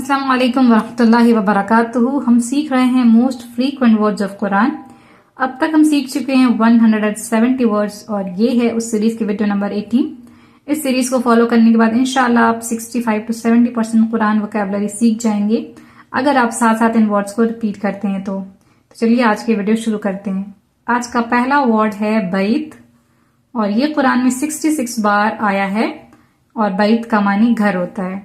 السلام علیکم ورحمۃ اللہ وبرکاتہ۔ ہم سیکھ رہے ہیں موسٹ فریکوینٹ ورڈز آف قرآن۔ اب تک ہم سیکھ چکے ہیں 170 ورڈز اور یہ ہے اس سیریز کی ویڈیو نمبر 18۔ اس سیریز کو فالو کرنے کے بعد انشاءاللہ آپ 65 to 70% قرآن وکیبلری سیکھ جائیں گے اگر آپ ساتھ ساتھ ان ورڈز کو ریپیٹ کرتے ہیں تو چلیے آج کی ویڈیو شروع کرتے ہیں۔ آج کا پہلا ورڈ ہے بیت، اور یہ قرآن میں 66 بار آیا ہے، اور بیت کا معنی گھر ہوتا ہے۔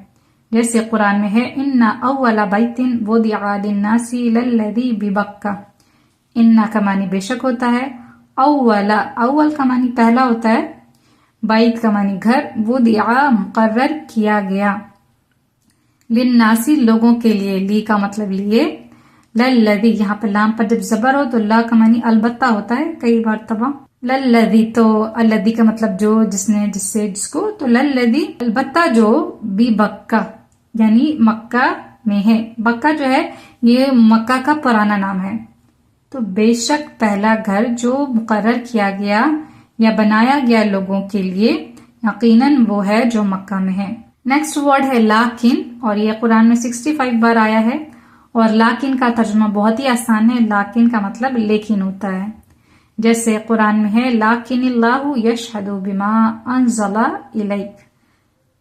جیسے قرآن میں ہے اِنَّ أَوَّلَ بَيْتٍ وُضِعَ لِلنَّاسِ لَلَّذِي بِبَكَّةَ۔ اِنَّ کا معنی بے شک ہوتا ہے، اول کا معنی پہلا ہوتا ہے، بیت کا معنی گھر، وُضِعَ مقرر کیا گیا، لِلنَّاسِ لوگوں کے لیے، لی کا مطلب لیے، لَلَّذِي یہاں پر لام پر جب زبر ہو تو لا کا معنی البتہ ہوتا ہے کئی مرتبہ، للذی تو الذی کا مطلب جو، جس نے، جس سے، جس کو، تو للذی البتہ جو، بی بکہ یعنی مکہ میں ہے۔ بکہ جو ہے یہ مکہ کا پرانا نام ہے، تو بے شک پہلا گھر جو مقرر کیا گیا یا بنایا گیا لوگوں کے لیے، یقیناً وہ ہے جو مکہ میں ہے۔ نیکسٹ ورڈ ہے لاکن، اور یہ قرآن میں 65 بار آیا ہے، اور لاکن کا ترجمہ بہت ہی آسان ہے۔ لاکن کا مطلب لیکن ہوتا ہے، جیسے قرآن میں ہے لاکن اللہ یشہد بما انزل الیک،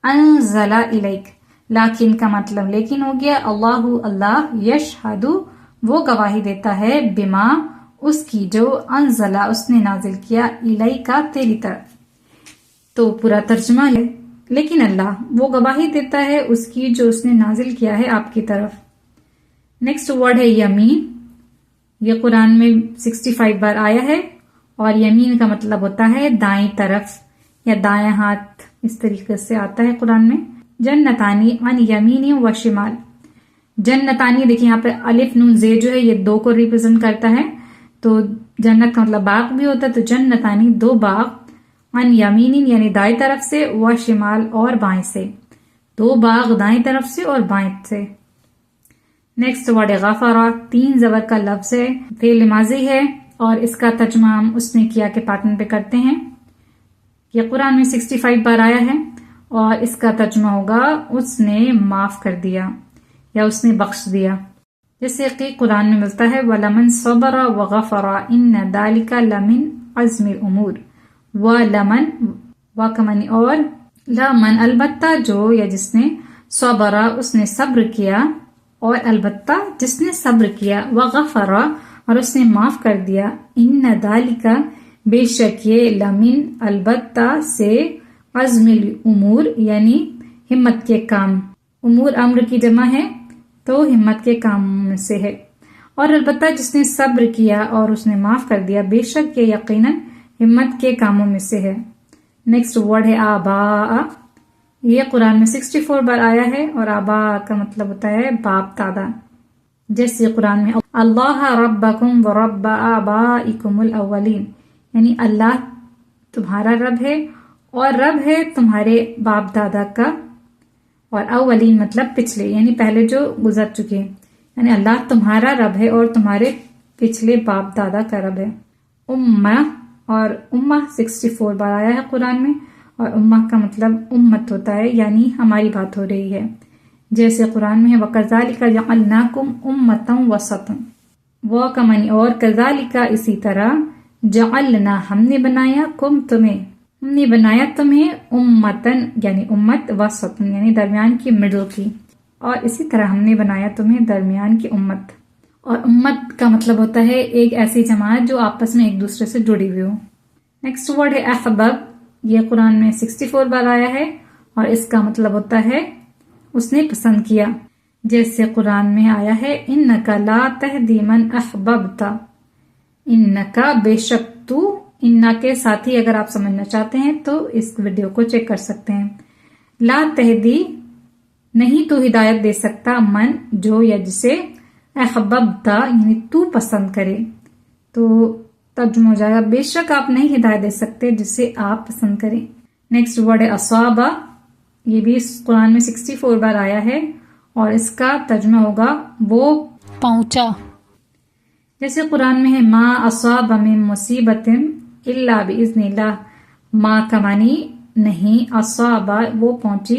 انزل الیک، لاکن کا مطلب لیکن ہو گیا، اللہ یشہد وہ گواہی دیتا ہے، بما اس کی، جو انزلہ اس نے نازل کیا، الیکا تیری طرف، تو پورا ترجمہ ہے لیکن اللہ وہ گواہی دیتا ہے اس کی جو اس نے نازل کیا ہے آپ کی طرف۔ نیکسٹ ورڈ ہے یمین، یہ قرآن میں 65 بار آیا ہے، اور یمین کا مطلب ہوتا ہے دائیں طرف یا دائیں ہاتھ، اس طریقے سے آتا ہے قرآن میں۔ جنتانی عن یمین و شمال، جنتانی دیکھیں یہاں پہ الف نون زے جو ہے یہ دو کو ریپرزینٹ کرتا ہے، تو جنت کا مطلب باغ بھی ہوتا ہے، تو جنتانی دو باغ، عن یمین یعنی دائیں طرف سے، و شمال اور بائیں سے، دو باغ دائیں طرف سے اور بائیں سے۔ نیکسٹ ورڈ غفرہ، 3 زبر کا لفظ ہے، فعل ماضی ہے، اور اس کا ترجمہ ہم اس نے کیا کے پیٹرن پہ کرتے ہیں۔ یہ قرآن میں 65 بار آیا ہے، اور اس کا ترجمہ ہوگا اس نے معاف کر دیا یا اس نے بخش دیا، جیسے کہ قرآن میں ملتا ہے وَلَمَنْ صَبَرَ وَغَفَرَ إِنَّ ذَلِكَ لَمِنْ عَزْمِ الْأُمُورِ۔ وَلَمَنْ وَکمنی اور، لَمَنْ البتہ جو یا جس نے، صبر اس نے صبر کیا، اور البتہ جس نے صبر کیا، وغفر اور اس نے معاف کر دیا، ان ذالک بے شک یہ، لمن البتہ سے، عزم الامور یعنی ہمت کے کام، امور امر کی جمع ہے تو ہمت کے کام میں سے ہے، اور البتہ جس نے صبر کیا اور اس نے معاف کر دیا، بے شک یہ یقیناً ہمت کے کاموں میں سے ہے۔ نیکسٹ ورڈ ہے آباء، یہ قرآن میں 64 بار آیا ہے، اور آبا کا مطلب ہوتا ہے باپ دادا، جیسے قرآن میں اللہ ربکم ورب آبائکم الاولین، یعنی اللہ تمہارا رب ہے اور رب ہے تمہارے باپ دادا کا، اور اولین مطلب پچھلے، یعنی پہلے جو گزر چکے، یعنی اللہ تمہارا رب ہے اور تمہارے پچھلے باپ دادا کا رب ہے۔ امہ، اور امہ 64 بار آیا ہے قرآن میں، اور امہ کا مطلب امت ہوتا ہے، یعنی ہماری بات ہو رہی ہے، جیسے قرآن میں ہے وَكَذَلِكَ جَعَلْنَاكُمْ أُمَّةً وَسَطًا، وہ کا معنی اور، کذالک اسی طرح، جعلنا ہم نے بنایا، کم تمہیں، ہم نے بنایا تمہیں، امتن یعنی امت، وسطن یعنی درمیان کی، مڈل کی، اور اسی طرح ہم نے بنایا تمہیں درمیان کی امت، اور امت کا مطلب ہوتا ہے ایک ایسی جماعت جو آپس میں ایک دوسرے سے جڑی ہوئی ہو۔ نیکسٹ ورڈ ہے احبب، یہ قرآن میں 64 بار آیا ہے، اور اس کا مطلب ہوتا ہے اس نے پسند کیا، جیسے قرآن میں آیا ہے انکا لا تہدی من احببت، انکا بے شک تو، انا کے ساتھی اگر آپ سمجھنا چاہتے ہیں تو اس ویڈیو کو چیک کر سکتے ہیں۔ لا تہدی نہیں تو ہدایت دے سکتا، من جو یا جسے، احببت یعنی تو پسند کرے، تو ترجمہ ہو جائے گا بے شک آپ نہیں ہدایت دے سکتے جسے آپ پسند کریں۔ نیکسٹ ورڈ ہے اصابہ، یہ بھی قرآن میں 64 بار آیا ہے، اور اس کا ترجمہ ہوگا وہ پہنچا، جیسے قرآن میں ہے ما اصاب من مصیبت الا باذن اللہ، ما کا معنی نہیں، اصاب وہ پہنچی،